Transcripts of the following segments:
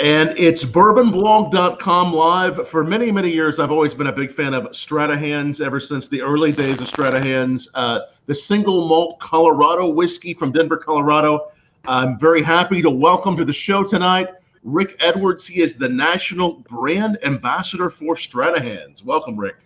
And it's BourbonBlog.com live. For many, many years, I've always been a big fan of Stranahan's ever since the early days of Stranahan's. The single malt Colorado whiskey from Denver, Colorado. I'm very happy to welcome to the show tonight Rick Edwards. He is the national brand ambassador for Stranahan's. Welcome, Rick.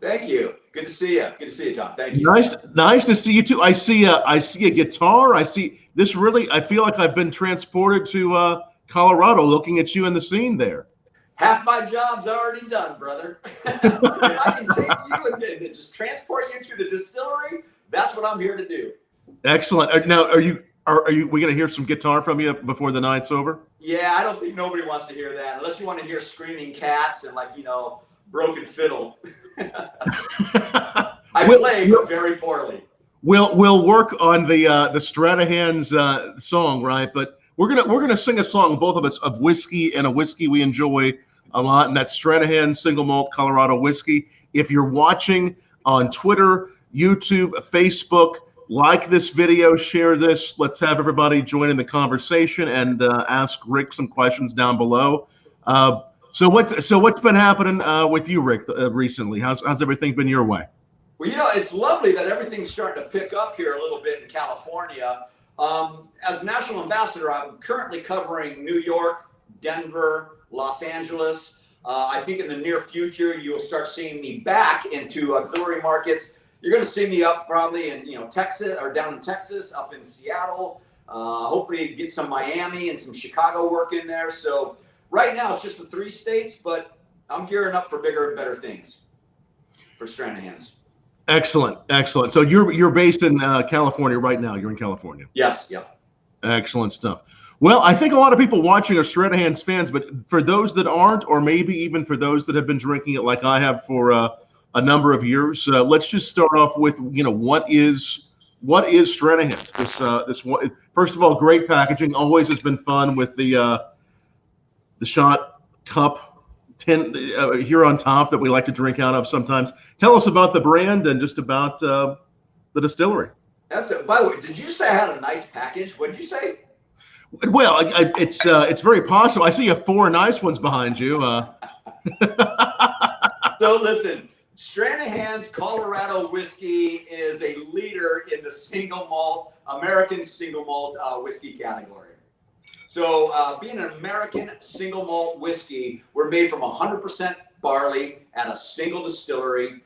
Thank you. Good to see you. Good to see you, Tom. Thank you. Nice to see you too. I see a guitar. I see this really. I feel like I've been transported to Colorado, looking at you in the scene there. Half my job's already done, brother. If I can take you and just transport you to the distillery, that's what I'm here to do. Excellent. Now, are we gonna hear some guitar from you before the night's over? Yeah, I don't think nobody wants to hear that unless you want to hear screaming cats and broken fiddle. I play, but very poorly. We'll work on the Stranahan's song, right? But we're gonna sing a song, both of us, of whiskey and a whiskey we enjoy a lot, and that's Stranahan Single Malt Colorado Whiskey. If you're watching on Twitter, YouTube, Facebook, like this video, share this. Let's have everybody join in the conversation and ask Rick some questions down below. So what's been happening with you, Rick, recently? How's everything been your way? Well, it's lovely that everything's starting to pick up here a little bit in California. As national ambassador, I'm currently covering New York, Denver, Los Angeles. I think in the near future, you will start seeing me back into auxiliary markets. You're going to see me up probably in Texas, or down in Texas, up in Seattle. Hopefully get some Miami and some Chicago work in there. So right now it's just the 3 states, but I'm gearing up for bigger and better things for Stranahan's. Excellent. So you're based in California right now. You're in California. Yes. Yeah. Excellent stuff. Well, I think a lot of people watching are Stranahan's fans, but for those that aren't, or maybe even for those that have been drinking it like I have for a number of years, let's just start off with what is Stranahan? This one, first of all, great packaging. Always has been fun with the shot cup tin here on top that we like to drink out of sometimes. Tell us about the brand and just about the distillery. Absolutely. By the way, did you say I had a nice package? What did you say? Well, it's very possible. I see you have 4 nice ones behind you. So listen, Stranahan's Colorado whiskey is a leader in the single malt, American single malt whiskey category. So being an American single malt whiskey, we're made from 100% barley at a single distillery.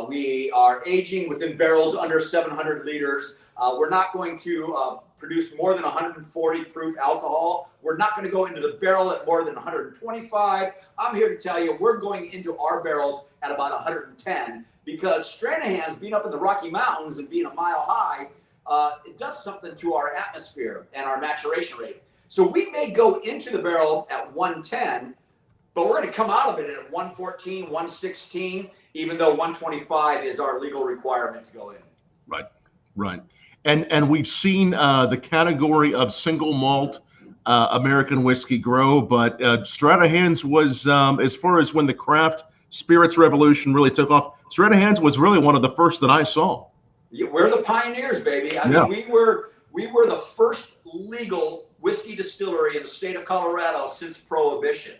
We are aging within barrels under 700 liters. We're not going to produce more than 140 proof alcohol. We're not going to go into the barrel at more than 125. I'm here to tell you we're going into our barrels at about 110 because Stranahan's, being up in the Rocky Mountains and being a mile high, it does something to our atmosphere and our maturation rate. So we may go into the barrel at 110, but we're going to come out of it at 114, 116, even though 125 is our legal requirement to go in. Right. And we've seen the category of single malt American whiskey grow, but Stranahan's was, as far as when the craft spirits revolution really took off, Stranahan's was really one of the first that I saw. We're the pioneers, baby. I mean, we were the first legal whiskey distillery in the state of Colorado since Prohibition.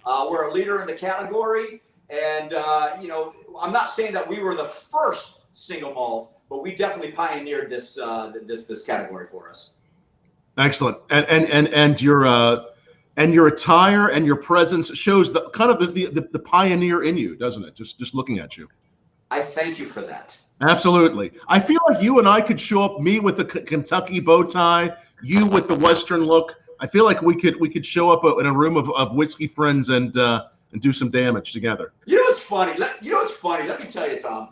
We're a leader in the category, and I'm not saying that we were the first single malt, but we definitely pioneered this category for us. Excellent, and your attire and your presence shows the kind of the pioneer in you, doesn't it? Just looking at you. I thank you for that. Absolutely. I feel like you and I could show up, me with the Kentucky bow tie, you with the Western look. I feel like we could show up in a room of whiskey friends and do some damage together. You know what's funny? Let me tell you, Tom.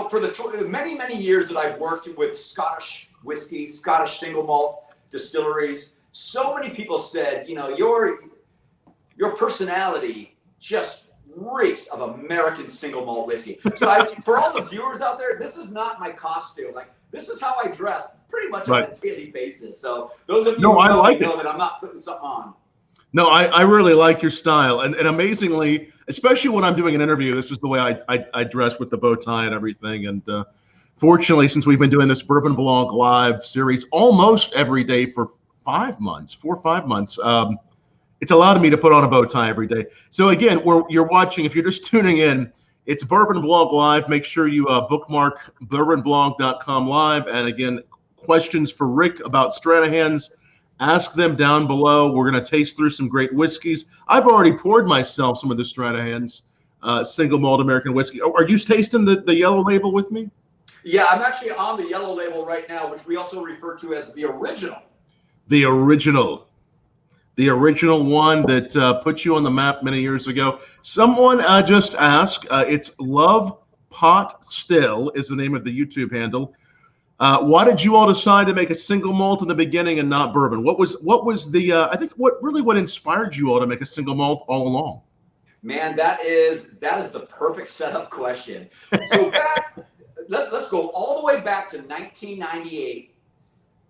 For the many years that I've worked with Scottish whiskey, Scottish single malt distilleries, so many people said, your personality just reeks of American single malt whiskey. So for all the viewers out there, this is not my costume. Like, this is how I dress pretty much on a daily basis. So those of you who know that I'm not putting something on. No, I really like your style. And amazingly, especially when I'm doing an interview, this is the way I dress with the bow tie and everything. And fortunately, since we've been doing this BourbonBlog live series almost every day for 4 or 5 months, It's allowed me to put on a bow tie every day. So again, you're watching, if you're just tuning in, it's Bourbon Blog Live. Make sure you bookmark bourbonblog.com live. And again, questions for Rick about Stranahan's, ask them down below. We're going to taste through some great whiskeys. I've already poured myself some of the Stranahan's single malt American whiskey. Oh, are you tasting the yellow label with me? Yeah, I'm actually on the yellow label right now, which we also refer to as the original. The original. The original one that put you on the map many years ago. Someone just asked, it's Love Pot Still is the name of the YouTube handle. Why did you all decide to make a single malt in the beginning and not bourbon? What was the I think what inspired you all to make a single malt all along? Man, that is the perfect setup question. So let's go all the way back to 1998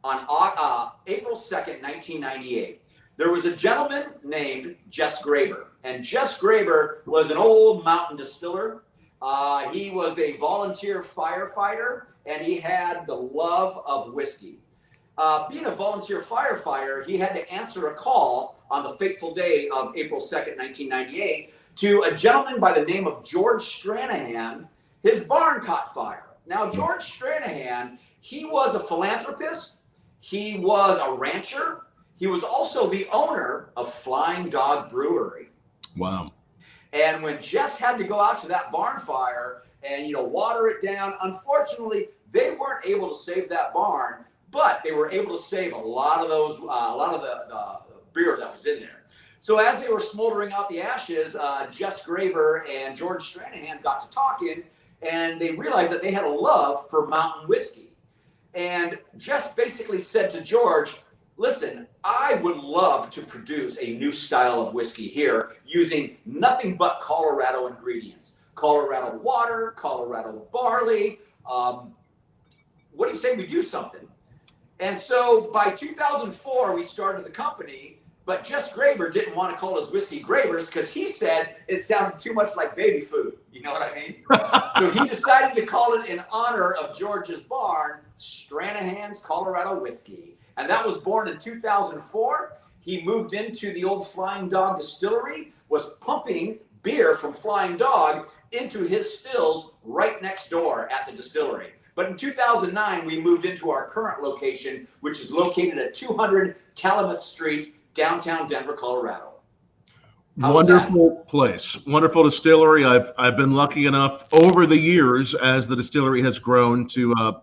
on April 2nd, 1998. There was a gentleman named Jess Graber, and Jess Graber was an old mountain distiller. He was a volunteer firefighter, and he had the love of whiskey. Being a volunteer firefighter, he had to answer a call on the fateful day of April 2nd, 1998, to a gentleman by the name of George Stranahan. His barn caught fire. Now, George Stranahan, he was a philanthropist. He was a rancher. He was also the owner of Flying Dog Brewery. Wow. And when Jess had to go out to that barn fire and, water it down, unfortunately, they weren't able to save that barn, but they were able to save a lot of the beer that was in there. So as they were smoldering out the ashes, Jess Graber and George Stranahan got to talking, and they realized that they had a love for mountain whiskey. And Jess basically said to George, listen, I would love to produce a new style of whiskey here using nothing but Colorado ingredients. Colorado water, Colorado barley. What do you say we do something? And so by 2004, we started the company, but Jess Graber didn't want to call his whiskey Graber's because he said it sounded too much like baby food. You know what I mean? So he decided to call it in honor of George's barn, Stranahan's Colorado Whiskey. And that was born in 2004. He moved into the old Flying Dog distillery, was pumping beer from Flying Dog into his stills right next door at the distillery. But in 2009, we moved into our current location, which is located at 200 Calumet Street, downtown Denver, Colorado. Wonderful place, wonderful distillery. I've been lucky enough over the years as the distillery has grown to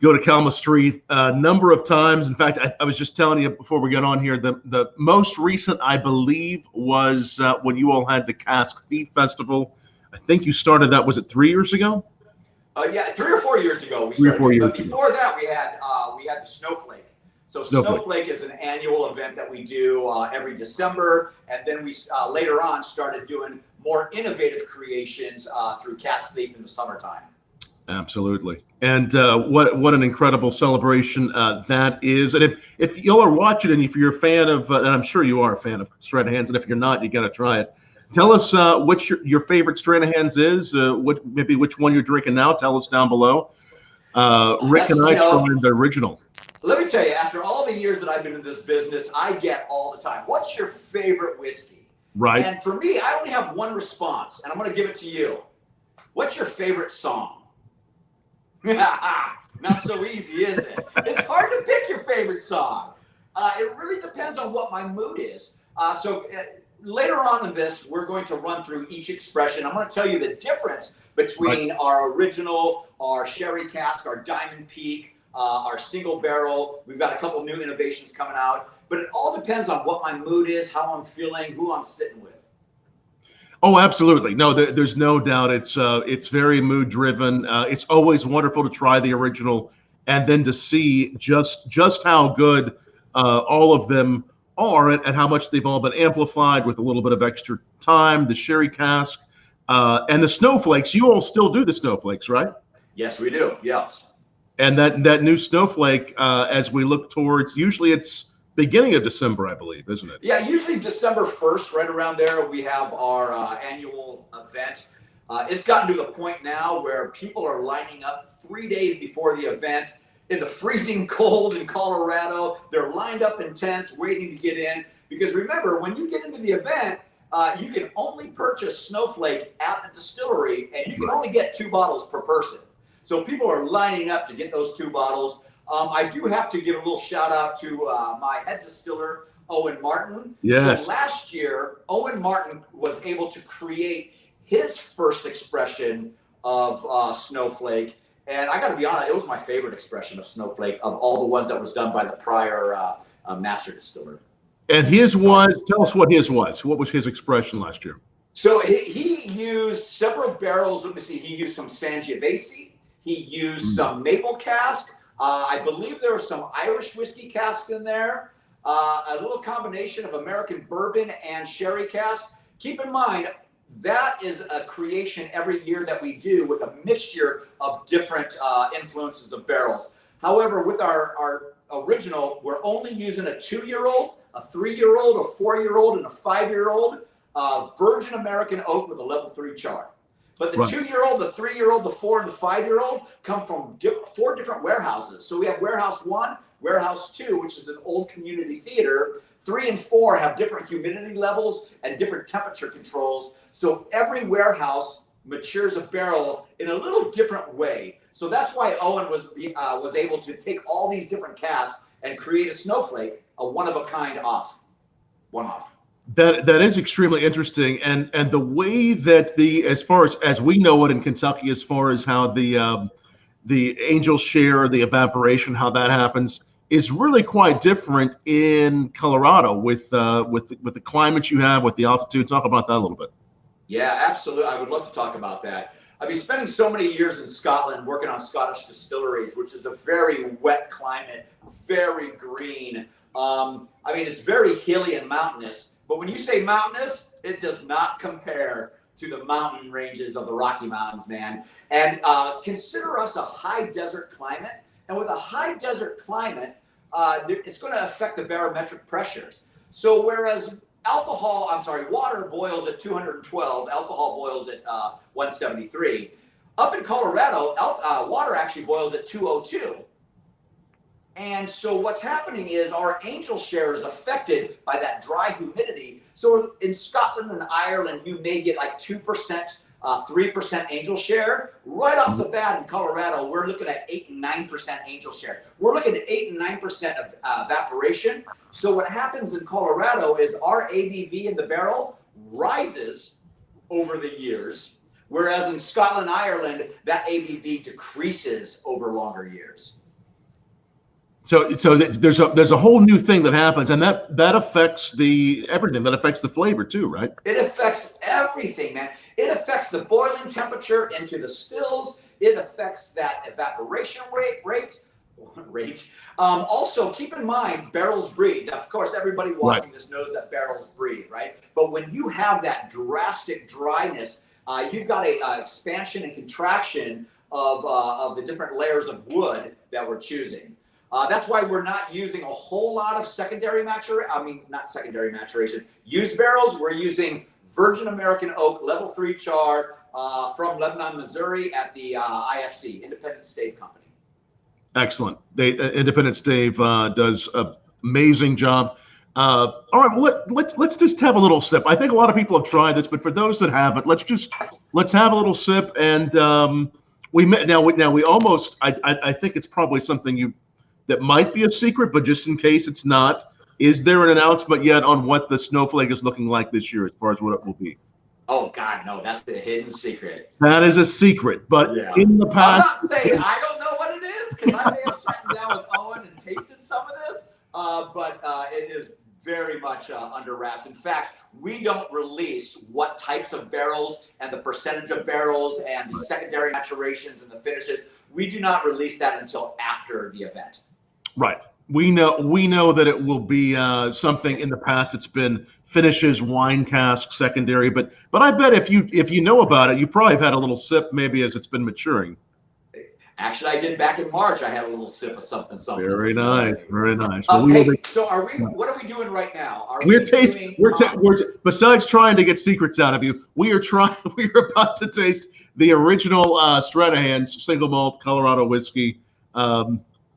go to Calumet Street a number of times. In fact, I was just telling you before we got on here, the most recent, I believe, was when you all had the Cask Thief Festival. I think you started that, was it 3 years ago? Yeah, 3 or 4 years ago. But before that, we had the Snowflake. So Snowflake is an annual event that we do every December, and then we later on started doing more innovative creations through Cask Thief in the summertime. Absolutely. And what an incredible celebration that is. And if y'all are watching, and if you're a fan of, and I'm sure you are a fan of Stranahan's, and if you're not, you got to try it. Tell us what your favorite Stranahan's is, maybe which one you're drinking now. Tell us down below. Rick and I tried the original. Let me tell you, after all the years that I've been in this business, I get all the time, what's your favorite whiskey? Right. And for me, I only have one response, and I'm going to give it to you. What's your favorite song? Not so easy, is it? It's hard to pick your favorite song. It really depends on what my mood is. Later on in this, we're going to run through each expression. I'm going to tell you the difference between our original, our sherry cask, our Diamond Peak, our single barrel. We've got a couple new innovations coming out. But it all depends on what my mood is, how I'm feeling, who I'm sitting with. Oh, absolutely. No, there's no doubt. It's very mood driven. It's always wonderful to try the original and then to see just how good all of them are and how much they've all been amplified with a little bit of extra time. The sherry cask and the snowflakes. You all still do the snowflakes, right? Yes, we do. Yes. And that new snowflake, as we look towards, usually it's beginning of December, I believe, isn't it? Yeah, usually December 1st, right around there, we have our annual event. It's gotten to the point now where people are lining up 3 days before the event in the freezing cold in Colorado. They're lined up in tents waiting to get in. Because remember, when you get into the event, you can only purchase Snowflake at the distillery, and you can only get 2 bottles per person. So people are lining up to get those 2 bottles. I do have to give a little shout out to my head distiller, Owen Martin. Yes. So last year, Owen Martin was able to create his first expression of Snowflake. And I got to be honest, it was my favorite expression of Snowflake of all the ones that was done by the prior master distiller. And his was, tell us what his was. What was his expression last year? So he used several barrels. Let me see. He used some Sangiovese. He used some maple cask. I believe there were some Irish whiskey casks in there. A little combination of American bourbon and sherry cask. Keep in mind, that is a creation every year that we do with a mixture of different influences of barrels. However, with our original, we're only using a 2-year-old, a 3-year-old, a 4-year-old, and a 5-year-old virgin American oak with a level 3 char. But the 2-year-old, the 3-year-old, the 4, and the 5-year-old come from 4 different warehouses. So we have warehouse 1, warehouse 2, which is an old community theater. 3 and 4 have different humidity levels and different temperature controls. So every warehouse matures a barrel in a little different way. So that's why Owen was able to take all these different casks and create a Snowflake, a one-of-a-kind one-off. That is extremely interesting, and the way that as far as we know it in Kentucky, as far as how the angel share, the evaporation, how that happens, is really quite different in Colorado with the climate you have, with the altitude. Talk about that a little bit. Yeah, absolutely. I would love to talk about that. I've been spending so many years in Scotland working on Scottish distilleries, which is a very wet climate, very green. I mean, it's very hilly and mountainous. But when you say mountainous, it does not compare to the mountain ranges of the Rocky Mountains, man. And consider us a high desert climate. And with a high desert climate, it's going to affect the barometric pressures. So whereas water boils at 212, alcohol boils at 173. Up in Colorado, water actually boils at 202. And so what's happening is our angel share is affected by that dry humidity. So in Scotland and Ireland, you may get like 2%, 3% angel share. Right off the bat in Colorado, we're looking at 8 and 9% angel share. We're looking at 8 and 9% of evaporation. So what happens in Colorado is our ABV in the barrel rises over the years, whereas in Scotland, Ireland, that ABV decreases over longer years. So there's a whole new thing that happens, and that affects everything. That affects the flavor too, right? It affects everything, man. It affects the boiling temperature into the stills. It affects that evaporation rate. Also, keep in mind, barrels breathe. Of course, everybody watching this knows that barrels breathe, right? But when you have that drastic dryness, you've got a expansion and contraction of the different layers of wood that we're choosing. That's why we're not using a whole lot of used barrels. We're using virgin American oak, level 3 char from Lebanon, Missouri at the ISC, Independent Stave Company. Excellent. Independent Stave does an amazing job. All right, well, let's just have a little sip. I think a lot of people have tried this, but for those that haven't, let's have a little sip. And I think it's probably something that might be a secret, but just in case it's not, is there an announcement yet on what the Snowflake is looking like this year as far as what it will be? Oh, God, no, that's the hidden secret. That is a secret, but in the past... I'm not saying I don't know what it is, because I may have sat down with Owen and tasted some of this, but it is very much under wraps. In fact, we don't release what types of barrels and the percentage of barrels and the secondary maturations and the finishes. We do not release that until after the event. Right. We know that it will be something. In the past it's been finishes, wine cask, secondary, but I bet if you know about it, you probably have had a little sip maybe as it's been maturing. Actually, I did back in March. I had a little sip of something. Very nice, very nice. So what are we doing right now? We're besides trying to get secrets out of you, we are about to taste the original Stranahan's single malt Colorado whiskey.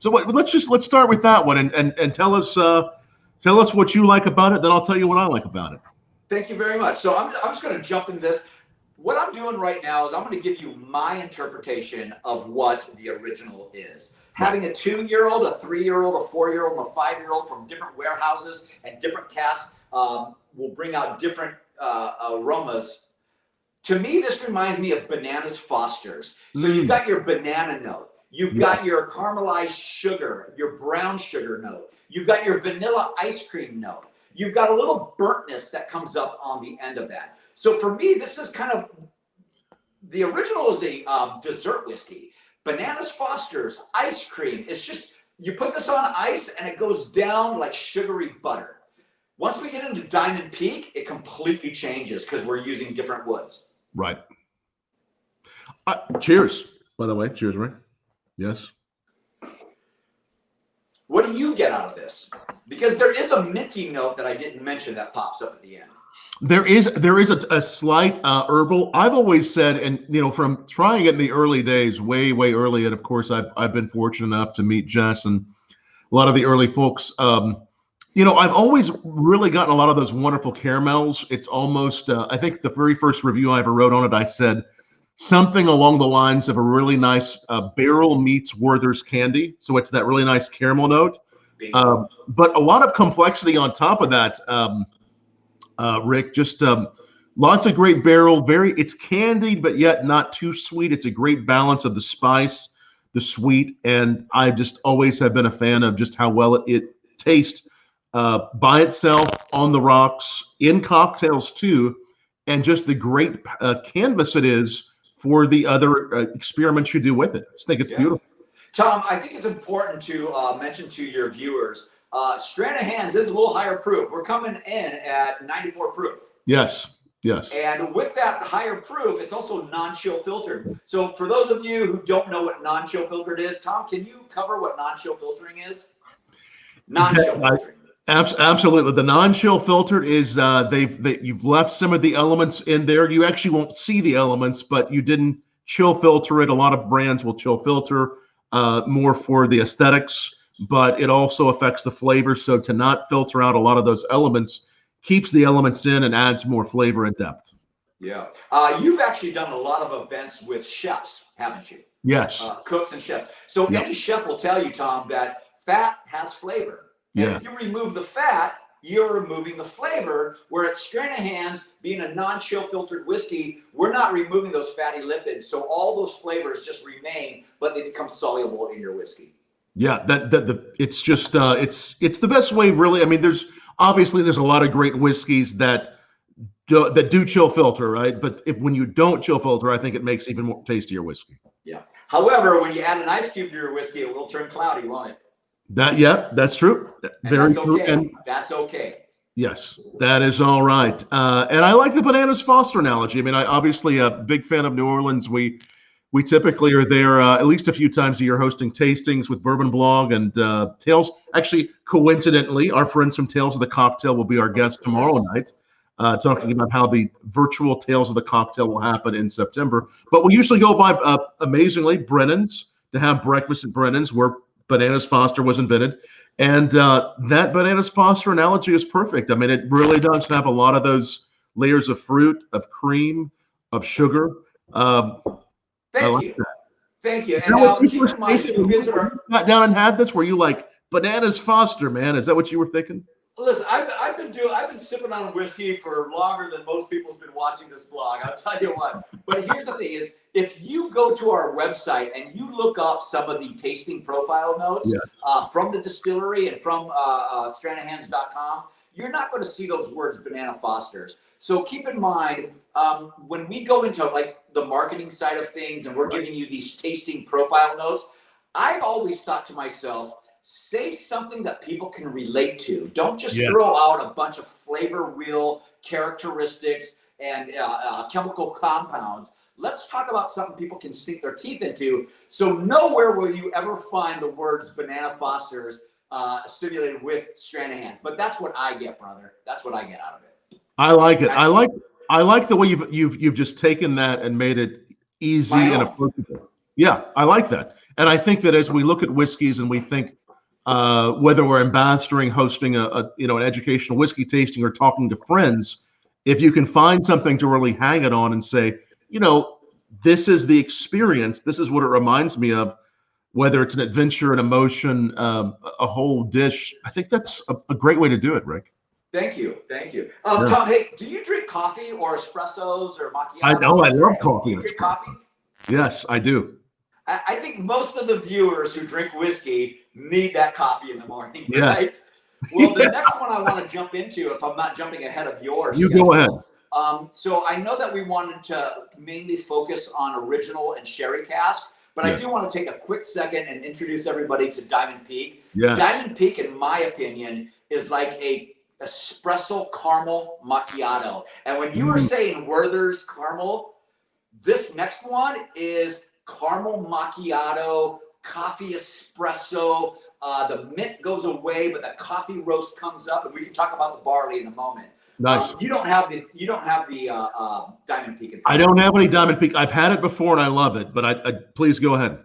So let's start with that one and tell us what you like about it. Then I'll tell you what I like about it. Thank you very much. So I'm just going to jump into this. What I'm doing right now is I'm going to give you my interpretation of what the original is. Having a 2-year-old, a 3-year-old, a 4-year-old, and a 5-year-old from different warehouses and different casks will bring out different aromas. To me, this reminds me of Bananas Foster's. So you've got your banana note. You've got your caramelized sugar, your brown sugar note. You've got your vanilla ice cream note. You've got a little burntness that comes up on the end of that. So for me, this is kind of, the original is a dessert whiskey. Bananas Foster's, ice cream. It's just, you put this on ice and it goes down like sugary butter. Once we get into Diamond Peak, it completely changes because we're using different woods. Right. Cheers, by the way. Cheers, Ray. Yes. What do you get out of this? Because there is a minty note that I didn't mention that pops up at the end. There is a slight herbal. I've always said, and from trying it in the early days, way early, and of course I've been fortunate enough to meet Jess and a lot of the early folks. I've always really gotten a lot of those wonderful caramels. It's almost, I think the very first review I ever wrote on it, I said something along the lines of a really nice barrel meets Werther's candy. So it's that really nice caramel note. But a lot of complexity on top of that, Rick, just lots of great barrel. It's candied, but yet not too sweet. It's a great balance of the spice, the sweet. And I just always have been a fan of just how well it tastes by itself, on the rocks, in cocktails too, and just the great canvas it is for the other experiments you do with it. I just think it's beautiful. Tom, I think it's important to mention to your viewers, Stranahan's is a little higher proof. We're coming in at 94 proof. Yes. And with that higher proof, it's also non-chill filtered. So for those of you who don't know what non-chill filtered is, Tom, can you cover what non-chill filtering is? Non-chill filtering. Absolutely. The non-chill filtered is you've left some of the elements in there. You actually won't see the elements, but you didn't chill filter it. A lot of brands will chill filter more for the aesthetics, but it also affects the flavor. So to not filter out a lot of those elements keeps the elements in and adds more flavor and depth. Yeah. You've actually done a lot of events with chefs, haven't you? Yes. Cooks and chefs. So any chef will tell you, Tom, that fat has flavor. And if you remove the fat, you're removing the flavor, where at Stranahan's, being a non-chill filtered whiskey, we're not removing those fatty lipids. So all those flavors just remain, but they become soluble in your whiskey. Yeah, it's just it's the best way, really. I mean, there's a lot of great whiskeys that do chill filter, right? But when you don't chill filter, I think it makes even more tastier whiskey. Yeah. However, when you add an ice cube to your whiskey, it will turn cloudy, won't it? That's true. Very true. And that's okay. Yes, that is all right. And I like the Bananas Foster analogy. I mean, I obviously a big fan of New Orleans. We typically are there at least a few times a year hosting tastings with BourbonBlog and Tales. Actually, coincidentally, our friends from Tales of the Cocktail will be our guest tomorrow night, talking about how the virtual Tales of the Cocktail will happen in September. But we usually go by, amazingly, Brennan's to have breakfast at Brennan's, where Bananas Foster was invented. And that Bananas Foster analogy is perfect. I mean, it really does have a lot of those layers of fruit, of cream, of sugar. Thank you. Thank you. And now keep in mind, if you visit our... Sat down and had this, were you like, Bananas Foster, man? Is that what you were thinking? Listen, I've been sipping on whiskey for longer than most people's been watching this vlog. I'll tell you what. But here's the thing: is if you go to our website and you look up some of the tasting profile notes from the distillery and from Stranahans.com, you're not going to see those words Banana Fosters. So keep in mind when we go into like the marketing side of things and we're giving you these tasting profile notes, I've always thought to myself, say something that people can relate to. Don't just throw out a bunch of flavor wheel characteristics and chemical compounds. Let's talk about something people can sink their teeth into. So nowhere will you ever find the words Banana Fosters simulated with Stranahan's. But that's what I get, brother. That's what I get out of it. I like it. I like the way you've just taken that and made it easy and approachable. Yeah, I like that. And I think that as we look at whiskeys and we think whether we're ambassadoring, hosting an educational whiskey tasting, or talking to friends, if you can find something to really hang it on and say, this is the experience, this is what it reminds me of, whether it's an adventure, an emotion, a whole dish, I think that's a great way to do it, Rick. Thank you. Tom, hey, do you drink coffee or espressos or macchiatos? I know, I love coffee. Do you drink coffee? Yes, I do. I think most of the viewers who drink whiskey need that coffee in the morning, yes. right? Well, the next one I want to jump into, if I'm not jumping ahead of yours. You go ahead. So I know that we wanted to mainly focus on original and sherry cask, but I do want to take a quick second and introduce everybody to Diamond Peak. Yes. Diamond Peak, in my opinion, is like a espresso caramel macchiato. And when you were saying Werther's caramel, this next one is caramel macchiato, coffee espresso. The mint goes away, but the coffee roast comes up, and we can talk about the barley in a moment. Nice. You don't have the Diamond Peak. In front I don't have any Diamond Peak. I've had it before and I love it, but I please go ahead.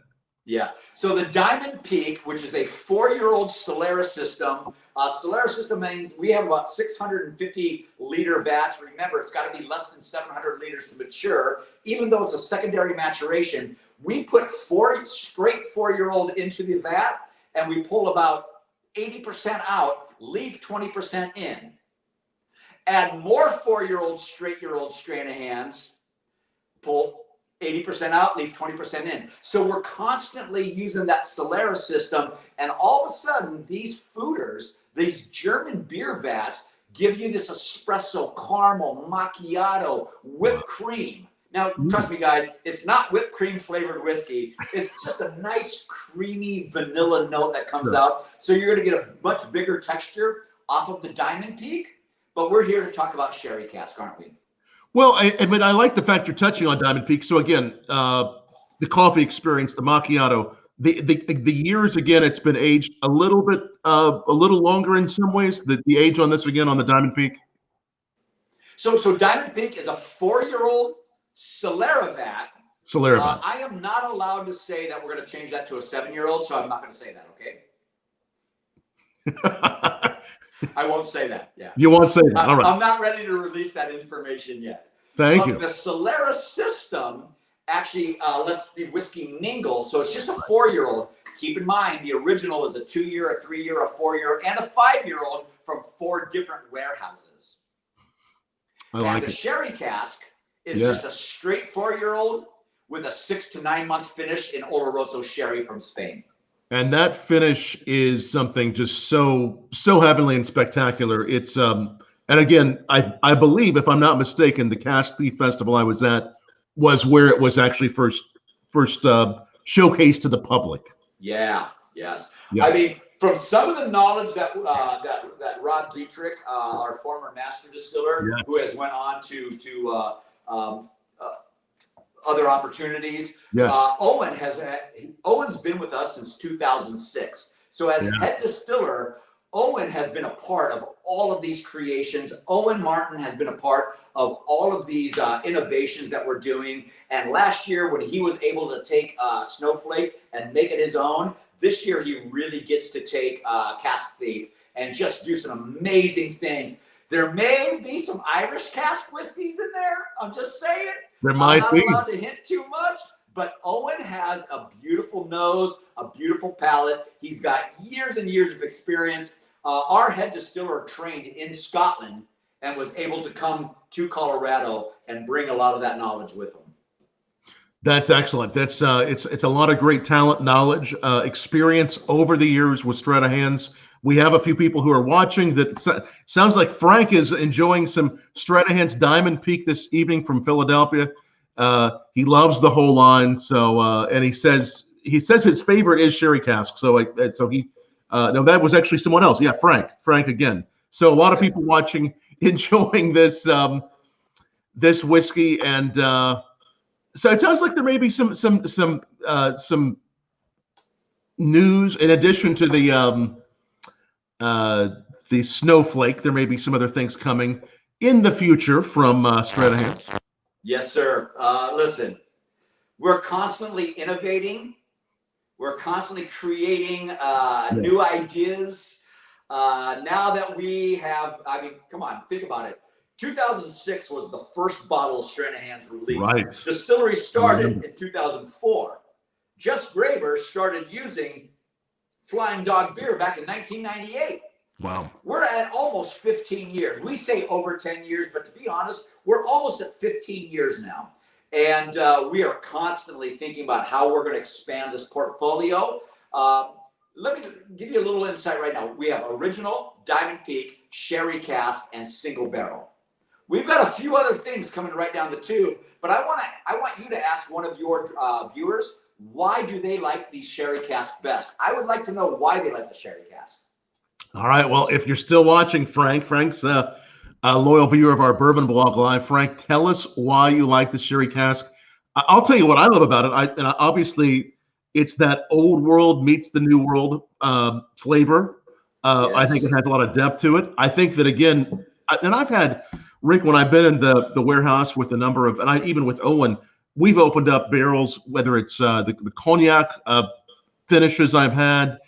Yeah. So the Diamond Peak, which is a 4-year-old Solera system. Solera system means we have about 650 liter vats. Remember, it's got to be less than 700 liters to mature. Even though it's a secondary maturation, we put 4 straight 4-year-old into the vat, and we pull about 80% out, leave 20% in. Add more 4-year-old straight-year-old Stranahans, pull 80% out, leave 20% in. So we're constantly using that Solera system, and all of a sudden, these fooders, these German beer vats, give you this espresso, caramel, macchiato, whipped cream. Now, trust me, guys, it's not whipped cream flavored whiskey. It's just a nice, creamy vanilla note that comes out. So you're going to get a much bigger texture off of the Diamond Peak. But we're here to talk about sherry cask, aren't we? Well, I like the fact you're touching on Diamond Peak. So again, the coffee experience, the macchiato, the years, again, it's been aged a little bit, a little longer in some ways. The age on this, again, on the Diamond Peak. So Diamond Peak is a 4-year-old Solera vat. Solera vat. I am not allowed to say that we're going to change that to a 7-year-old, so I'm not going to say that, okay? I won't say that. Yeah. You won't say that. All right. I'm not ready to release that information yet. Thank you. The Solera system actually lets the whiskey mingle. So it's just a 4-year-old. Keep in mind, the original is a 2-year, a 3-year, a 4-year, and a 5-year-old from 4 different warehouses. And the sherry cask is just a straight 4-year-old with a 6 to 9 month finish in Oloroso sherry from Spain. And that finish is something just so heavenly and spectacular. It's and again, I believe, if I'm not mistaken, the Cask Thief Festival I was at was where it was actually first showcased to the public. Yeah. Yes. Yeah. I mean, from some of the knowledge that Rob Dietrich, our former master distiller, who has went on to other opportunities. Yes. Owen's been with us since 2006. So as head distiller, Owen has been a part of all of these creations. Owen Martin has been a part of all of these innovations that we're doing. And last year, when he was able to take Snowflake and make it his own, this year he really gets to take Cask Thief and just do some amazing things. There may be some Irish cask whiskeys in there. I'm just saying. There might be. I'm not allowed to hint too much, but Owen has a beautiful nose, a beautiful palate. He's got years and years of experience. Our head distiller trained in Scotland and was able to come to Colorado and bring a lot of that knowledge with him. That's excellent. That's it's a lot of great talent, knowledge, experience over the years with Stranahans. We have a few people who are watching. That sounds like Frank is enjoying some Stranahan's Diamond Peak this evening from Philadelphia. He loves the whole line. So and he says his favorite is sherry cask. So he no, that was actually someone else. Yeah, Frank again. So a lot of people watching, enjoying this this whiskey, and so it sounds like there may be some news in addition to the Snowflake. There may be some other things coming in the future from Stranahan's. Yes, sir. Listen, we're constantly innovating. We're constantly creating new ideas. Now that we have, I mean, come on, think about it. 2006 was the first bottle of Stranahan's released. Right. Distillery started in 2004. Just Graber started using Flying Dog beer back in 1998. Wow. We're at almost 15 years. We say over 10 years, but to be honest, we're almost at 15 years now. And we are constantly thinking about how we're going to expand this portfolio. Let me give you a little insight right now. We have original, Diamond Peak, Sherry Cask, and Single Barrel. We've got a few other things coming right down the tube, but I want you to ask one of your viewers, why do they like the Sherry Cask best? I would like to know why they like the Sherry Cask. All right. Well, if you're still watching, Frank's a loyal viewer of our Bourbon Blog Live. Frank, tell us why you like the Sherry Cask. I'll tell you what I love about it. Obviously, it's that old world meets the new world flavor. Yes. I think it has a lot of depth to it. I think that, again, and I've had, Rick, when I've been in the warehouse with a number of, and even with Owen, we've opened up barrels, whether it's the cognac finishes I've had,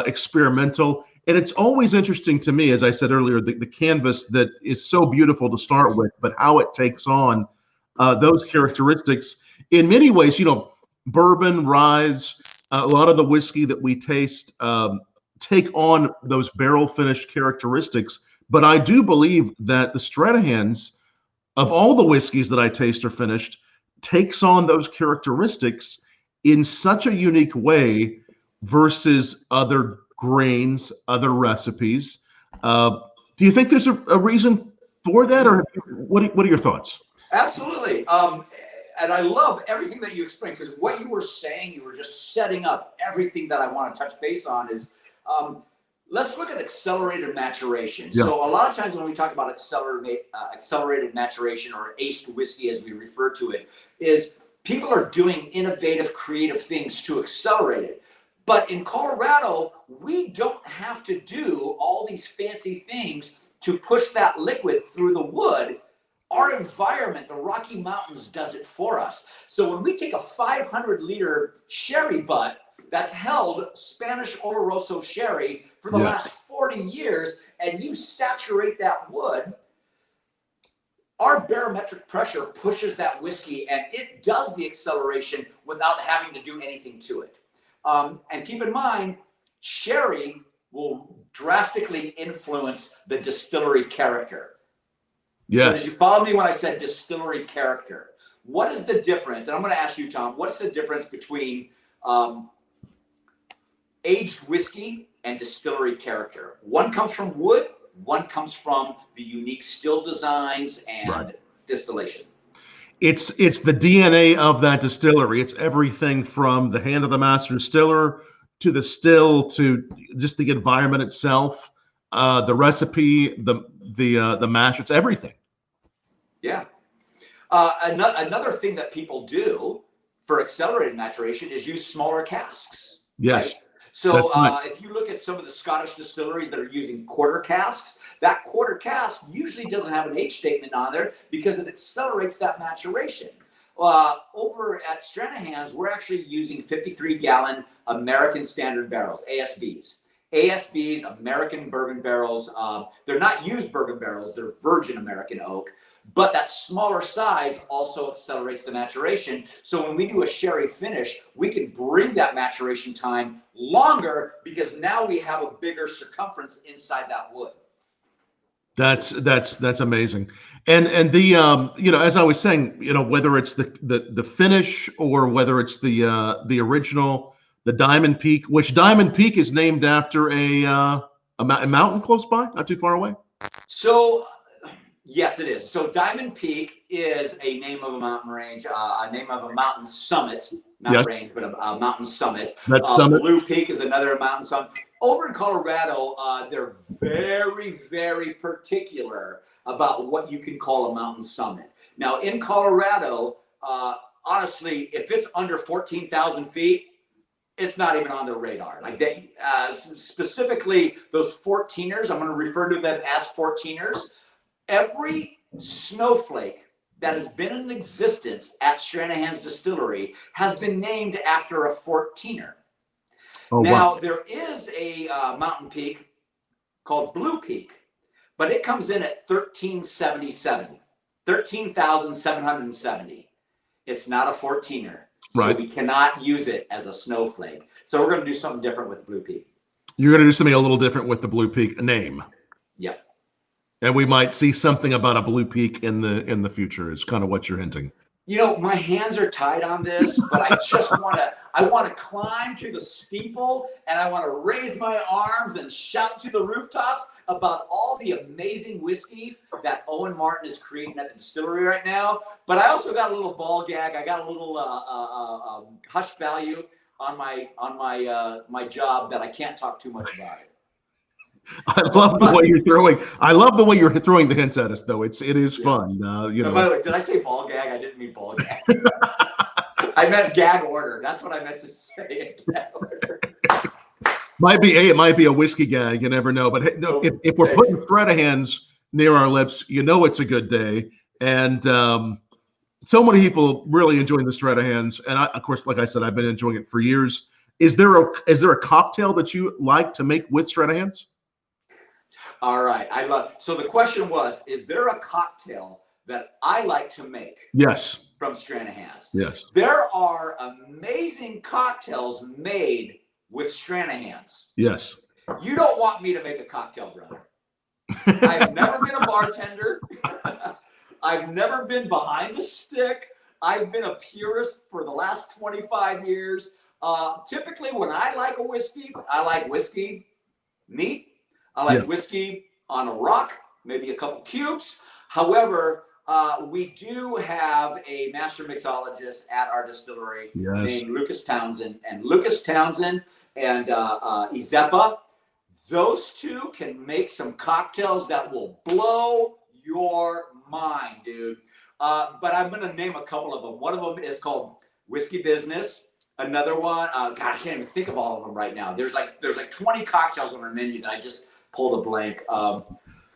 experimental. And it's always interesting to me, as I said earlier, the canvas that is so beautiful to start with, but how it takes on those characteristics. In many ways, bourbon, rye, a lot of the whiskey that we taste take on those barrel finish characteristics. But I do believe that the Stranahan's, of all the whiskeys that I taste are finished, takes on those characteristics in such a unique way versus other grains, other recipes. Do you think there's a reason for that, or what are your thoughts? Absolutely. And I love everything that you explained, because what you were saying, you were just setting up everything that I want to touch base on is, let's look at accelerated maturation. Yeah. So a lot of times when we talk about accelerated maturation, or aced whiskey as we refer to it, is people are doing innovative, creative things to accelerate it. But in Colorado, we don't have to do all these fancy things to push that liquid through the wood. Our environment, the Rocky Mountains, does it for us. So when we take a 500-liter sherry butt that's held Spanish Oloroso sherry for the last 40 years, and you saturate that wood, our barometric pressure pushes that whiskey, and it does the acceleration without having to do anything to it. And keep in mind, sherry will drastically influence the distillery character. Yes. So did you follow me when I said distillery character? What is the difference? And I'm going to ask you, Tom, what's the difference between aged whiskey and distillery character? One comes from wood, one comes from the unique still designs and distillation. It's the DNA of that distillery. It's everything from the hand of the master distiller to the still to just the environment itself, the recipe, the mash. It's everything. Yeah. Another thing that people do for accelerated maturation is use smaller casks. Yes. Right? So if you look at some of the Scottish distilleries that are using quarter casks, that quarter cask usually doesn't have an age statement on there because it accelerates that maturation. Over at Stranahan's, we're actually using 53-gallon American Standard barrels, ASBs. ASBs, American bourbon barrels. They're not used bourbon barrels, they're virgin American oak. But that smaller size also accelerates the maturation. So when we do a sherry finish, we can bring that maturation time longer because now we have a bigger circumference inside that wood. That's amazing. And the as I was saying, whether it's the finish or whether it's the original, the Diamond Peak, which Diamond Peak is named after a mountain close by, not too far away. So yes, it is. So Diamond Peak is a name of a mountain range, a name of a mountain summit, not range, but a mountain summit. Summit. Blue Peak is another mountain summit. Over in Colorado, they're very, very particular about what you can call a mountain summit. Now, in Colorado, honestly, if it's under 14,000 feet, it's not even on their radar. Like they, specifically those 14ers, I'm going to refer to them as 14ers. Every snowflake that has been in existence at Stranahan's distillery has been named after a 14er. Oh, Now, wow. there is a mountain peak called Blue Peak, but it comes in at 13,770. It's not a 14er, so Right. we cannot use it as a snowflake. So we're going to do something different with Blue Peak. You're going to do something a little different with the Blue Peak name. Yep. And we might see something about a Blue Peak in the future is kind of what you're hinting. You know, my hands are tied on this, but I want to climb to the steeple, and I want to raise my arms and shout to the rooftops about all the amazing whiskeys that Owen Martin is creating at the distillery right now. But I also got a little ball gag. I got a little hush value on my job that I can't talk too much about it. I love the way you're throwing. I love the way you're throwing the hints at us, though. It is fun. You know. By the way, did I say ball gag? I didn't mean ball gag. I meant gag order. That's what I meant to say. Gag order. It might be a whiskey gag. You never know. But hey, no, if we're putting Stranahan's near our lips, you know it's a good day. And so many people really enjoying the Stranahan's, and of course, like I said, I've been enjoying it for years. Is there a cocktail that you like to make with Stranahan's? All right. So the question was, is there a cocktail that I like to make? Yes. From Stranahan's? Yes. There are amazing cocktails made with Stranahan's. Yes. You don't want me to make a cocktail, brother. I've never been a bartender. I've never been behind the stick. I've been a purist for the last 25 years. Typically, when I like a whiskey, I like whiskey neat. I like whiskey on a rock, maybe a couple cubes. However, we do have a master mixologist at our distillery named Lucas Townsend. And Lucas Townsend and Izepa, those two can make some cocktails that will blow your mind, dude. But I'm going to name a couple of them. One of them is called Whiskey Business. Another one, God, I can't even think of all of them right now. There's like 20 cocktails on our menu that I just pulled a blank. God,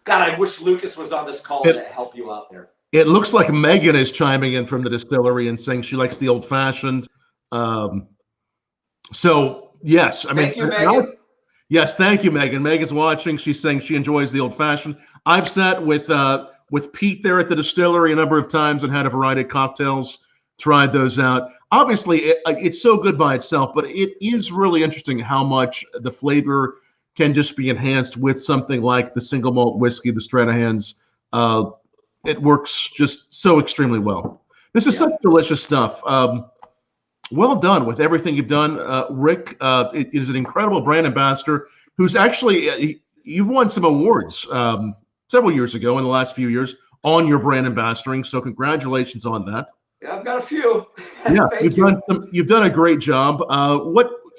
I wish Lucas was on this call to help you out there. It looks like Megan is chiming in from the distillery and saying she likes the old fashioned. So yes, I mean, thank you, Megan. Yes, thank you, Megan. Megan's watching. She's saying she enjoys the old fashioned. I've sat with Pete there at the distillery a number of times and had a variety of cocktails. Tried those out. Obviously, it's so good by itself, but it is really interesting how much the flavor can just be enhanced with something like the single malt whiskey, the Stranahan's. It works just so extremely well. This is such delicious stuff. Well done with everything you've done, Rick. It is an incredible brand ambassador who's actually, you've won some awards several years ago in the last few years on your brand ambassadoring. So congratulations on that. Yeah, I've got a few. Yeah, you've done a great job.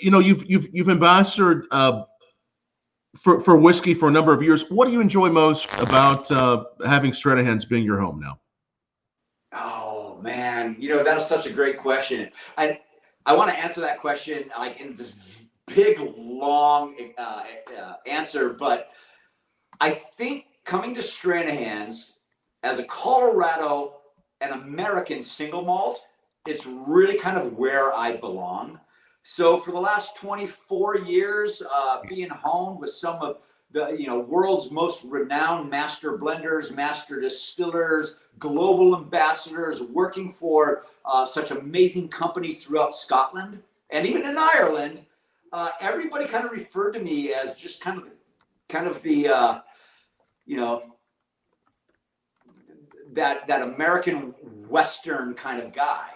You've ambassadored for whiskey for a number of years. What do you enjoy most about having Stranahan's being your home now? Oh man, that is such a great question. I want to answer that question like in this big long answer, but I think coming to Stranahan's as a Colorado and American single malt, it's really kind of where I belong. So for the last 24 years, being home with some of the world's most renowned master blenders, master distillers, global ambassadors, working for such amazing companies throughout Scotland and even in Ireland, everybody kind of referred to me as just kind of the that American Western kind of guy.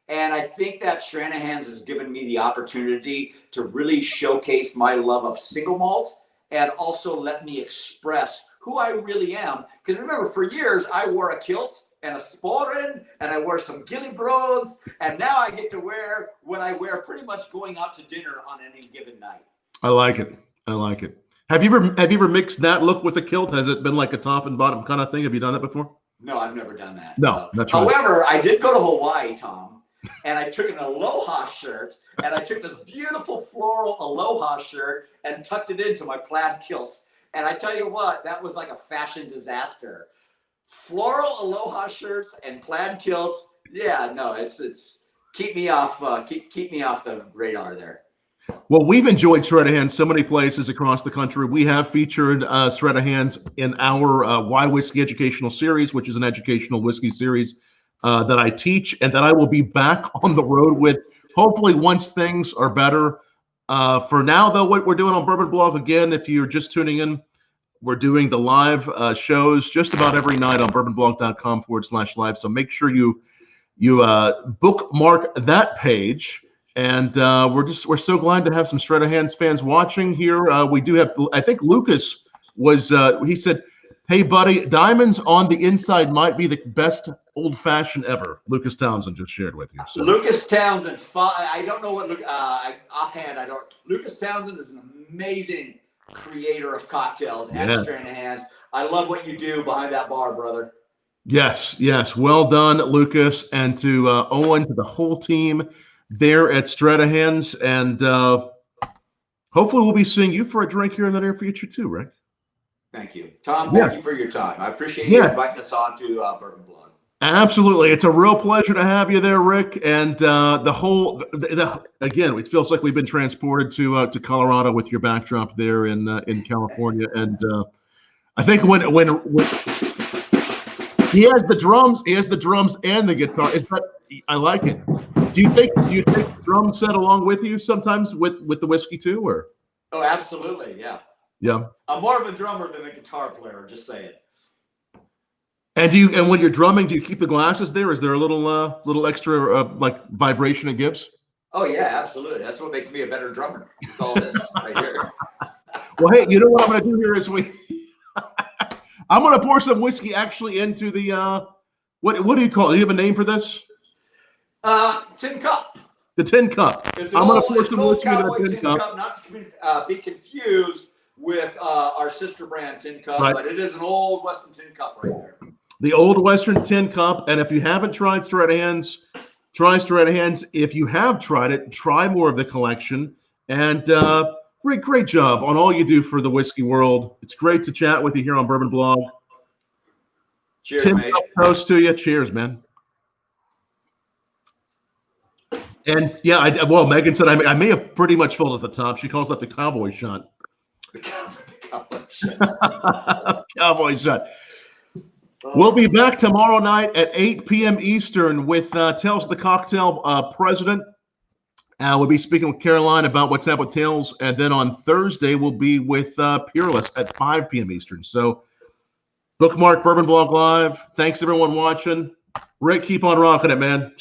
And I think that Stranahan's has given me the opportunity to really showcase my love of single malt and also let me express who I really am. Because remember, for years, I wore a kilt and a sporran, and I wore some gillybroads, and now I get to wear what I wear pretty much going out to dinner on any given night. I like it. I like it. Have you ever mixed that look with a kilt? Has it been like a top and bottom kind of thing? Have you done that before? No, I've never done that. No, that's right. However, I did go to Hawaii, Tom, and I took an aloha shirt, and I took this beautiful floral aloha shirt and tucked it into my plaid kilt. And I tell you what, that was like a fashion disaster. Floral aloha shirts and plaid kilts. Yeah, no, it's keep me off the radar there. Well, we've enjoyed Stranahan so many places across the country. We have featured Stranahans in our Why Whiskey Educational Series, which is an educational whiskey series that I teach and that I will be back on the road with, hopefully once things are better. For now, though, what we're doing on Bourbon Blog, again, if you're just tuning in, we're doing the live shows just about every night on bourbonblog.com/live. So make sure you bookmark that page. And we're so glad to have some Stranahan's fans watching here. We do have, I think Lucas was, he said, "Hey buddy, diamonds on the inside might be the best old fashioned ever." Lucas Townsend just shared with you. So. Lucas Townsend, I don't know what offhand. I don't. Lucas Townsend is an amazing creator of cocktails at Stranahan's. I love what you do behind that bar, brother. Yes, well done, Lucas, and to Owen, to the whole team there at Stranahan's, and hopefully we'll be seeing you for a drink here in the near future too, Rick. Thank you, Tom. Thank you for your time. I appreciate you inviting us on to Bourbon Blog. Absolutely, it's a real pleasure to have you there, Rick. And again, it feels like we've been transported to Colorado with your backdrop there in California. And I think when he has the drums and the guitar. I like it. Do you take the drum set along with you sometimes with the whiskey too, or? Oh, absolutely, yeah. Yeah. I'm more of a drummer than a guitar player. Just saying. And when you're drumming, do you keep the glasses there? Is there a little extra like vibration it gives? Oh yeah, absolutely. That's what makes me a better drummer. It's all this right here. Well, hey, you know what I'm going to do here is I'm going to pour some whiskey actually into the what do you call it? Do you have a name for this? Tin cup. The tin cup. I'm going to pour some whiskey into the tin cup. Not to be confused with our sister brand tin cup, but it is an old Western tin cup right there. The old Western tin cup. And if you haven't tried Stranahan's, try Stranahan's. If you have tried it, try more of the collection. And great job on all you do for the whiskey world. It's great to chat with you here on Bourbon Blog. Cheers, tin mate. Cup toast to you. Cheers, man. And yeah, Megan said I may have pretty much filled at the top. She calls that the cowboy shot. The cowboy shot. Cowboy shot. We'll be back tomorrow night at 8 p.m. Eastern with Tales of the Cocktail president. We'll be speaking with Caroline about what's happened with Tales. And then on Thursday, we'll be with Peerless at 5 p.m. Eastern. So bookmark Bourbon Blog Live. Thanks, everyone watching. Rick, keep on rocking it, man.